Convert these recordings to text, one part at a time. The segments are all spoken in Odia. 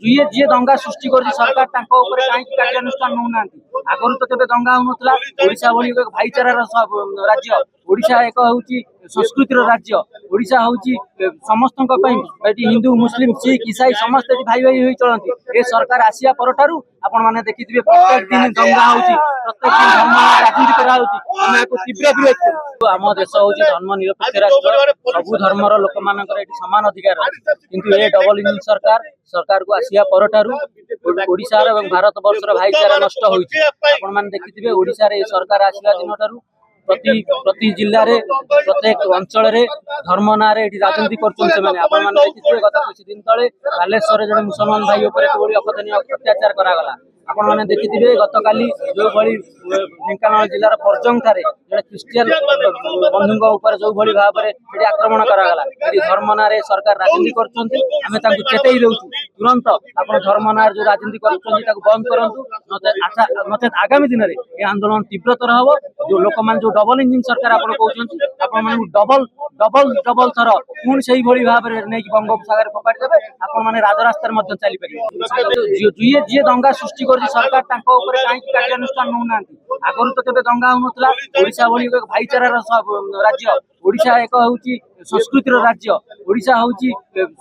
ଯିଏ ଯିଏ ଦଙ୍ଗା ସୃଷ୍ଟି କରୁଛି ସରକାର ତାଙ୍କ ଉପରେ କାହିଁକି କାର୍ଯ୍ୟାନୁଷ୍ଠାନ ନେଉନାହାନ୍ତି? ଆଗରୁ ତ କେବେ ଦଙ୍ଗା ହଉନଥିଲା। ଓଡ଼ିଶା ଭଳି ଏକ ଭାଇଚାରାର ରାଜ୍ୟ, ଓଡ଼ିଶା ଏକ ହଉଛି ସଂସ୍କୃତିର ରାଜ୍ୟ, ଓଡ଼ିଶା ହଉଛି ସମସ୍ତଙ୍କ ପାଇଁ। ଏଠି ହିନ୍ଦୁ, ମୁସଲିମ, ଶିଖ, ଇସାଇ ସମସ୍ତେ ଏଠି ଭାଇ ଭାଇ ହୋଇ ଚଳନ୍ତି। ଏ ସରକାର ଆସିବା ପରଠାରୁ ଆପଣ ମାନେ ଦେଖିଥିବେ ପ୍ରତ୍ୟେକ ଦିନ ଦଙ୍ଗା ହଉଛି, ପ୍ରତ୍ୟେକ ଦିନ ଧର୍ମ ରାଜନୀତି କରାହଉଛି। ଆମେ ଏହାକୁ ତୀବ୍ର ବିରୋଧ କରୁ। ଆମ ଦେଶ ହଉଛି ଧର୍ମ ନିରପେକ୍ଷ ରାଷ୍ଟ୍ର, ସବୁ ଧର୍ମର ଲୋକମାନଙ୍କର ଏଠି ସମାନ ଅଧିକାର ଅଛି। କିନ୍ତୁ ଏ ଡବଲ ଇଞ୍ଜିନ ସରକାରକୁ ଆସିବା ପରଠାରୁ ଓଡ଼ିଶାର ଏବଂ ଭାରତ ବର୍ଷର ଭାଇଚାରା ନଷ୍ଟ ହୋଇଛି। ଆପଣ ମାନେ ଦେଖିଥିବେ ଓଡ଼ିଶାରେ ଏ ସରକାର ଆସିବା ଦିନଠାରୁ ପ୍ରତି ଜିଲ୍ଲାରେ ପ୍ରତ୍ୟେକ ଅଞ୍ଚଳରେ ଧର୍ମ ନାଁରେ ଏଠି ରାଜନୀତି କରୁଛନ୍ତି ସେମାନେ। ଆପଣ ମାନେ ଦେଖିଥିବେ ଗତ କିଛି ଦିନ ତଳେ ବାଲେଶ୍ୱରରେ ଜଣେ ମୁସଲମାନ ଭାଇ ଉପରେ କିଭଳି ଅକଥନୀୟ ଅତ୍ୟାଚାର କରାଗଲା। ଆପଣ ମାନେ ଦେଖିଥିବେ ଗତକାଲି ଯୋଉଭଳି ଢେଙ୍କାନାଳ ଜିଲ୍ଲାର ପର୍ଜଙ୍ଗ ଠାରେ ଜଣେ ଖ୍ରୀଷ୍ଟିଆନ ବନ୍ଧୁଙ୍କ ଉପରେ ଯୋଉଭଳି ଭାବରେ ସେଠି ଆକ୍ରମଣ କରାଗଲା। ଏଠି ଧର୍ମ ନାଁରେ ସରକାର ରାଜନୀତି କରୁଛନ୍ତି। ଆମେ ତାଙ୍କୁ ଚେତେଇ ଦେଉଛୁ, ତୁରନ୍ତ ଆପଣ ଧର୍ମ ନାଁରେ ଯୋଉ ରାଜନୀତି କରୁଛନ୍ତି ତାକୁ ବନ୍ଦ କରନ୍ତୁ, ନଚେତ ଆଗାମୀ ଦିନରେ ଏ ଆନ୍ଦୋଳନ ତୀବ୍ରତର ହବ। ଯୋଉ ଲୋକମାନେ ଯୋଉ ଡବଲ ଇଞ୍ଜିନ ସରକାର ଆପଣ କହୁଛନ୍ତି, ଆପଣ ମାନଙ୍କୁ ଡବଲ ଥର ପୁଣି ସେଇଭଳି ଭାବରେ ନେଇକି ବଙ୍ଗୋପସାଗରରେ ଫୋପାଡ଼ି ଦେବେ। ଆପଣ ମାନେ ରାଜରାସ୍ତାରେ ମଧ୍ୟ ଚାଲିପାରିବେ। ଯିଏ ଦଙ୍ଗା ସୃଷ୍ଟି କରୁଛି ସରକାର ତାଙ୍କ ଉପରେ କାହିଁକି କାର୍ଯ୍ୟାନୁଷ୍ଠାନ ନେଉନାହାନ୍ତି? ଆଗରୁ ତ କେବେ ଦଙ୍ଗା ହଉନଥିଲା। ଓଡ଼ିଶା ଭଳି ଏକ ଭାଇଚାରାର ରାଜ୍ୟ, ଓଡ଼ିଶା ଏକ ହଉଛି ସଂସ୍କୃତିର ରାଜ୍ୟ, ଓଡ଼ିଶା ହଉଛି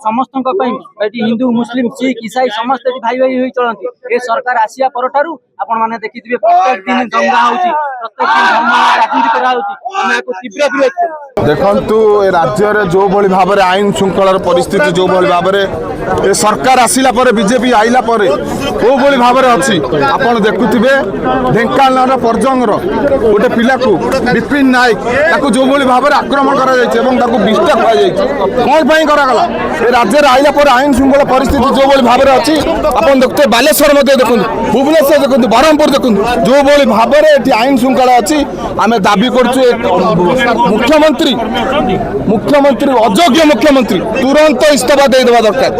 ସମସ୍ତଙ୍କ ପାଇଁ। ଏଠି ହିନ୍ଦୁ, ମୁସଲିମ, ଶିଖ, ଇସାଇ ସମସ୍ତେ ଏଠି ଭାଇ ଭାଇ ହୋଇ ଚଳନ୍ତି। ଏ ସରକାର ଆସିବା ପରଠାରୁ ଆପଣ ମାନେ ଦେଖିଥିବେ ପ୍ରତ୍ୟେକ ଦିନ ଦଙ୍ଗା ହଉଛି, ପ୍ରତ୍ୟେକ ଦିନ ଧର୍ମ ରାଜନୀତି କରାହଉଛି। ଆମେ ଏହାକୁ ତୀବ୍ର ବିରୋଧ କରୁ। ଦେଖନ୍ତୁ ଏ ରାଜ୍ୟରେ ଯୋଉଭଳି ଭାବରେ ଆଇନ ଶୃଙ୍ଖଳାର ପରିସ୍ଥିତି ଯୋଉଭଳି ଭାବରେ ଏ ସରକାର ଆସିଲା ପରେ ବିଜେପି ଆଇଲା ପରେ କୋଉଭଳି ଭାବରେ ଅଛି ଆପଣ ଦେଖୁଥିବେ। ଢେଙ୍କାନାଳର ପର୍ଜଙ୍ଗର ଗୋଟେ ପିଲାକୁ ବିପିନ ନାୟକ ତାକୁ ଯୋଉଭଳି ଭାବରେ ଆକ୍ରମଣ କରାଯାଇଛି ଏବଂ ତାକୁ ବିଷ୍ଟା କରାଯାଇଛି। କ'ଣ ପାଇଁ କରାଗଲା? ଏ ରାଜ୍ୟରେ ଆଇଲା ପରେ ଆଇନ ଶୃଙ୍ଖଳା ପରିସ୍ଥିତି ଯୋଉଭଳି ଭାବରେ ଅଛି ଆପଣ ଦେଖୁଥିବେ। ବାଲେଶ୍ୱର ମଧ୍ୟ ଦେଖନ୍ତୁ, ଭୁବନେଶ୍ୱର ଦେଖନ୍ତୁ, ବ୍ରହ୍ମପୁର ଦେଖନ୍ତୁ, ଯୋଉଭଳି ଭାବରେ ଏଠି ଆଇନ ଶୃଙ୍ଖଳା ଅଛି। ଆମେ ଦାବି କରୁଛୁ ମୁଖ୍ୟମନ୍ତ୍ରୀ ଅଯୋଗ୍ୟ ମୁଖ୍ୟମନ୍ତ୍ରୀ ତୁରନ୍ତ ଇସ୍ତଫା ଦେଇଦେବା ଦରକାର।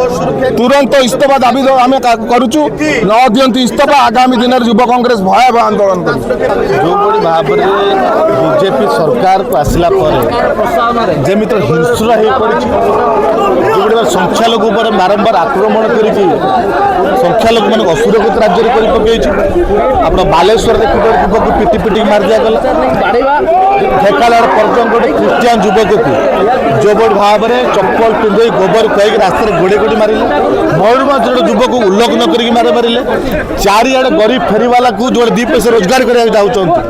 ତୁରନ୍ତ ଇସ୍ତଫା ଦାବି ଆମେ କରୁଛୁ। ନ ଦିଅନ୍ତି ଇସ୍ତଫା ଆଗାମୀ ଦିନରେ ଯୁବ କଂଗ୍ରେସ ଭୟାବହ ଆନ୍ଦୋଳନ କରିବ। ଯେଉଁଭଳି ଭାବରେ ବିଜେପି ସରକାରକୁ ଆସିଲା ପରେ ଯେମିତି ହିଂସ୍ର ହୋଇପଡ଼ିଛି, ଯେଉଁଭଳି ସଂଖ୍ୟାଲଘୁ ଉପରେ ବାରମ୍ବାର ଆକ୍ରମଣ କରିକି ସଂଖ୍ୟାଲଘୁମାନଙ୍କୁ ଅସୁରକ୍ଷିତ ରାଜ୍ୟରେ କରି ପକାଇଛି। ଆପଣ ବାଲେଶ୍ୱର ଦେଖିବେ ଯୁବକୁ ପିଟି ମାରି ଦିଆଗଲା। ଢେଙ୍କାନାଳ ପର୍ଜଙ୍ଗ ଗୋଟେ ଖ୍ରୀଷ୍ଟିଆନ ଯୁବକକୁ ଯେଉଁଭଳି ଭାବରେ ଚପଲ ପିନ୍ଧେଇ ଗୋବର ଖୁଆଇକି ରାସ୍ତାରେ ଗୋଡ଼ି ମାରିଲେ। ମୟୂରଭଞ୍ଜର ଯୁବକୁ ଉଲ୍ଲଗ୍ନ କରିକି ମାରିଲେ। ଚାରିଆଡ଼େ ଗରିବ ଫେରିବାଲାକୁ ଯେଉଁଠି ଦୁଇ ପଇସା ରୋଜଗାର କରିବାକୁ ଯାଉଛନ୍ତି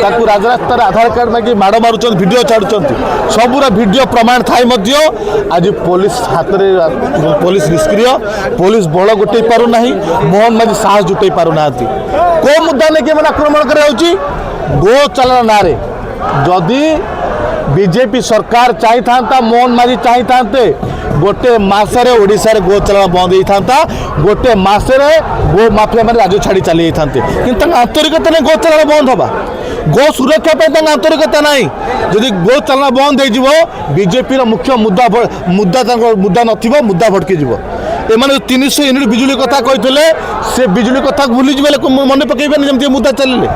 ତାକୁ ରାଜରାସ୍ତାରେ ଆଧାର କାର୍ଡ଼ ମାଗି ମାଡ଼ ମାରୁଛନ୍ତି, ଭିଡ଼ିଓ ଛାଡ଼ୁଛନ୍ତି। ସବୁର ଭିଡ଼ିଓ ପ୍ରମାଣ ଥାଇ ମଧ୍ୟ ଆଜି ପୋଲିସ ହାତରେ ପୋଲିସ ନିଷ୍କ୍ରିୟ, ପୋଲିସ ବଳ ଗୋଟେଇ ପାରୁନାହିଁ, ମୋହନ ମାଝୀ ସାହସ ଜୁଟେଇ ପାରୁନାହାନ୍ତି। କେଉଁ ମୁଦ୍ଦା ନେଇକି ଏମାନେ ଆକ୍ରମଣ କରାଯାଉଛି? ଗୋ ଚାଲାଣ ନାଁରେ। ଯଦି ବିଜେପି ସରକାର ଚାହିଁଥାନ୍ତା, ମୋହନ ମାଝୀ ଚାହିଁଥାନ୍ତେ, गोटे मासरे ओडिशा रे गो चलाण बंद होता, गोटे मासरे गो माफिया मैंने राज्य छाड़ी चली जाते। कि आंतरिकता नहीं गो चलाण बंद हवा, गो सुरक्षा आंतरिकता ना। जदि गो चलाण बंद हो बीजेपी मुख्य मुद्दा मुद्दा मुद्दा भटकी एम 300 यूनिट बिजुली कथा कहते से बिजुली कथा भूली मन पकड़े जमी मुद्दा चलिए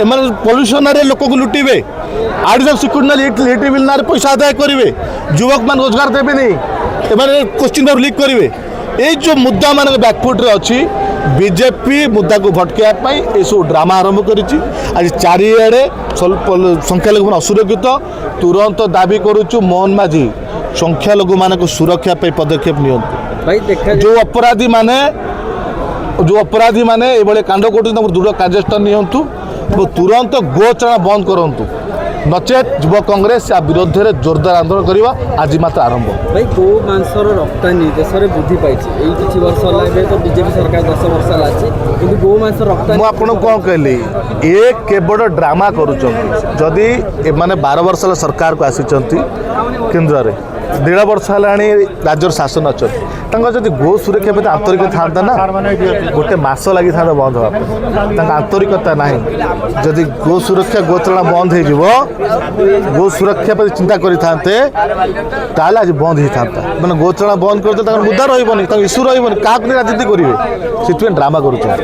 एम पल्यूसन लोक को लुटे आडिशनल सिक्यूरिटी लिट बिल ना पैसा आदाय करेंगे, युवक मान रोजगार देवे नहीं, क्वेश्चन पेपर लीक करेंगे। ये जो मुद्दा मान बैकफुट अच्छी बीजेपी मुद्दा को भटकाई ये सब ड्रामा आरंभ कर आज चारिड़े संख्यालघु असुरक्षित। तुरंत दाबी करुचु मोहन माझी संख्यालघु मान सुरक्षा पदक्षेप नि। जो अपराधी माने ये कांड कर दृढ़ कार्यानुष्ठान नियंतु, तुरंत गो चलाण बंद करूँ, नचेत युव कांग्रेस या विरोध में जोरदार आंदोलन करवा आज मात्र आरंभ। भाई गो मांसर रप्तानी देश में वृद्धि पाई किसी वर्ष तो बीजेपी सरकार 10 वर्ष है गो मांस रप्तानी मुझे कौन कहली ये केवल ड्रामा करुँच। एमाने 12 वर्ष सरकार को आसी केन्द्र में 1.5 वर्ष है राज्य शासन अच्छा जब गो सुरक्षा प्रति आंतरिक था ना गोटे मस लगी था बंद हाँपे आंतरिकता ना। जदि गो सुरक्षा गो चलाण बंद हो गो सुरक्षा प्रति चिंता करते आज बंद होता मैंने गो चलाण बंद करते मुद्दा रही इश्यू रही क्या राजनीति करेंगे से ड्रामा कर।